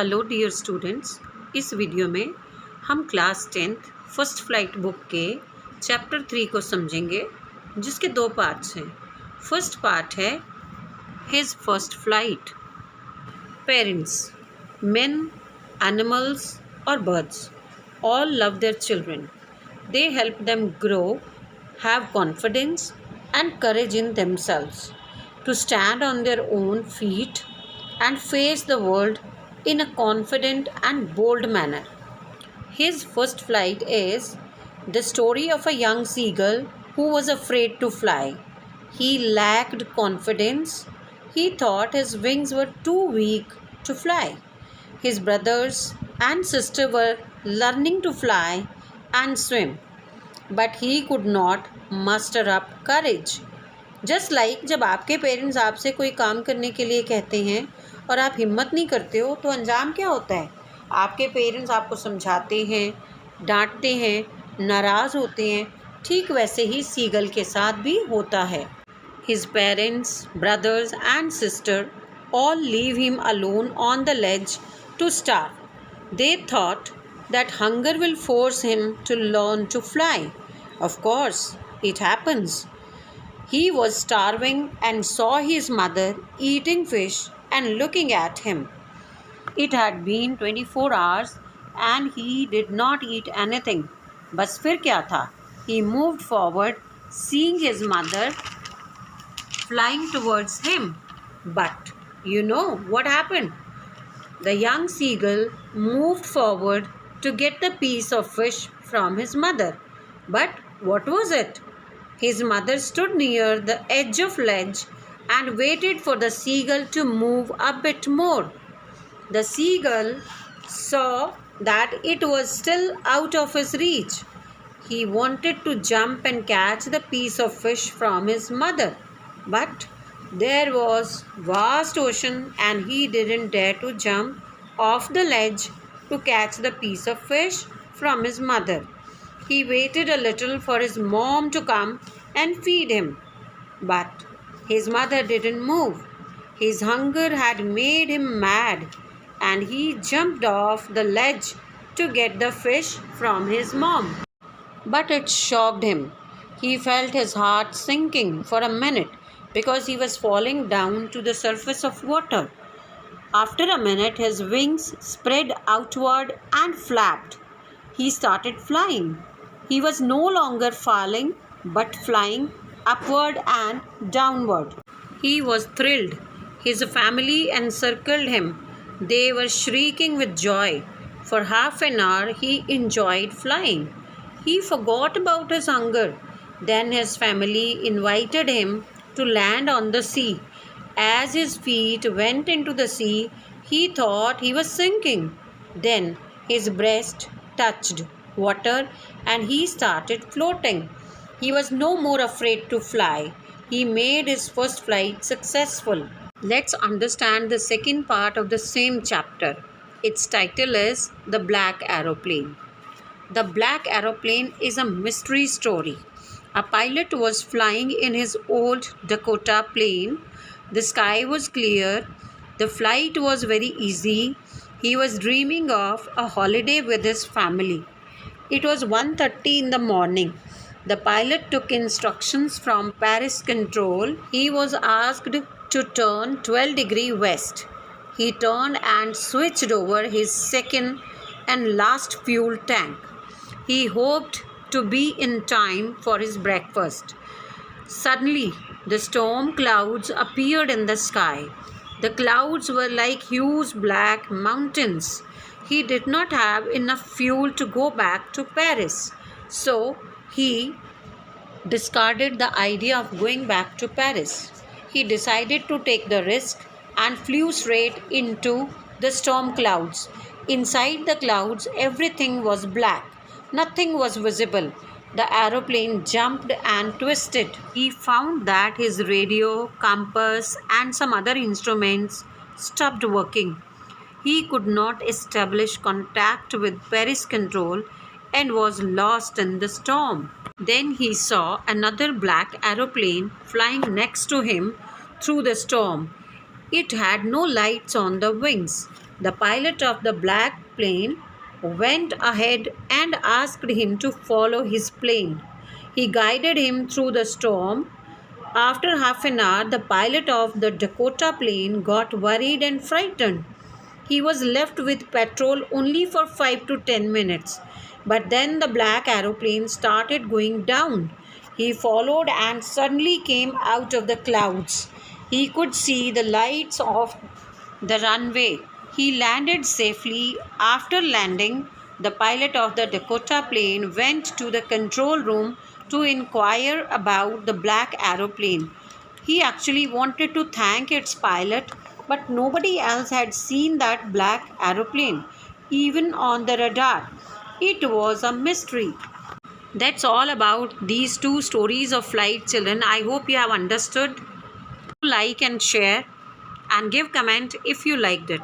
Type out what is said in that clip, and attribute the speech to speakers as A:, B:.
A: Hello dear students. इस video में हम class 10th first flight book के चैप्टर 3 को समझेंगे, जिसके दो पार्ट्स हैं। फर्स्ट पार्ट है his first flight. Parents, men, animals or birds all love their children. They help them grow, have confidence and courage in themselves to stand on their own feet and face the world in a confident and bold manner. His first flight is the story of a young seagull who was afraid to fly. He lacked confidence. He thought his wings were too weak to fly. His brothers and sister were learning to fly and swim, but he could not muster up courage. Just like जब आपके parents आपसे कोई काम करने के लिए कहते हैं और आप हिम्मत नहीं करते हो, तो अंजाम क्या होता है? आपके पेरेंट्स आपको समझाते हैं, डांटते हैं, नाराज़ होते हैं। ठीक वैसे ही सीगल के साथ भी होता है। His parents, brothers and sister all leave him alone on the ledge to starve. They thought that hunger will force him to learn to fly. Of course, it happens. He was starving and saw his mother eating fish and looking at him. It had been 24 hours and he did not eat anything. बस फिर क्या था? He moved forward, seeing his mother flying towards him. But you know what happened? The young seagull moved forward to get the piece of fish from his mother. But what was it? His mother stood near the edge of ledge and waited for the seagull to move a bit more. The seagull saw that it was still out of his reach. He wanted to jump and catch the piece of fish from his mother, but there was vast ocean and he didn't dare to jump off the ledge to catch the piece of fish from his mother. He waited a little for his mom to come and feed him, but his mother didn't move. His hunger had made him mad and he jumped off the ledge to get the fish from his mom. But it shocked him. He felt his heart sinking for a minute because he was falling down to the surface of water. After a minute, his wings spread outward and flapped. He started flying. He was no longer falling, but flying upward and downward. He was thrilled. His family encircled him. They were shrieking with joy. For half an hour, he enjoyed flying. He forgot about his hunger. Then his family invited him to land on the sea. As his feet went into the sea, he thought he was sinking. Then his breast touched water and he started floating. He was no more afraid to fly. He made his first flight successful. Let's understand the second part of the same chapter. Its title is The Black Aeroplane. The Black Aeroplane is a mystery story. A pilot was flying in his old Dakota plane. The sky was clear. The flight was very easy. He was dreaming of a holiday with his family. It was 1:30 in the morning. The pilot took instructions from Paris control. He was asked to turn 12° west. He turned and switched over his second and last fuel tank. He hoped to be in time for his breakfast. Suddenly, the storm clouds appeared in the sky. The clouds were like huge black mountains. He did not have enough fuel to go back to Paris, so he discarded the idea of going back to Paris. He decided to take the risk and flew straight into the storm clouds. Inside the clouds, everything was black. Nothing was visible. The aeroplane jumped and twisted. He found that his radio, compass, and some other instruments stopped working. He could not establish contact with Paris control and was lost in the storm. Then he saw another black aeroplane flying next to him through the storm. It had no lights on the wings. The pilot of the black plane went ahead and asked him to follow his plane. He guided him through the storm. After half an hour, the pilot of the Dakota plane got worried and frightened. He was left with petrol only for 5 to 10 minutes. But then the black aeroplane started going down. He followed and suddenly came out of the clouds. He could see the lights of the runway. He landed safely. After landing, the pilot of the Dakota plane went to the control room to inquire about the black aeroplane. He actually wanted to thank its pilot, but nobody else had seen that black aeroplane, even on the radar. It was a mystery. That's all about these two stories of flight, children. I hope you have understood. Like and share and give comment if you liked it.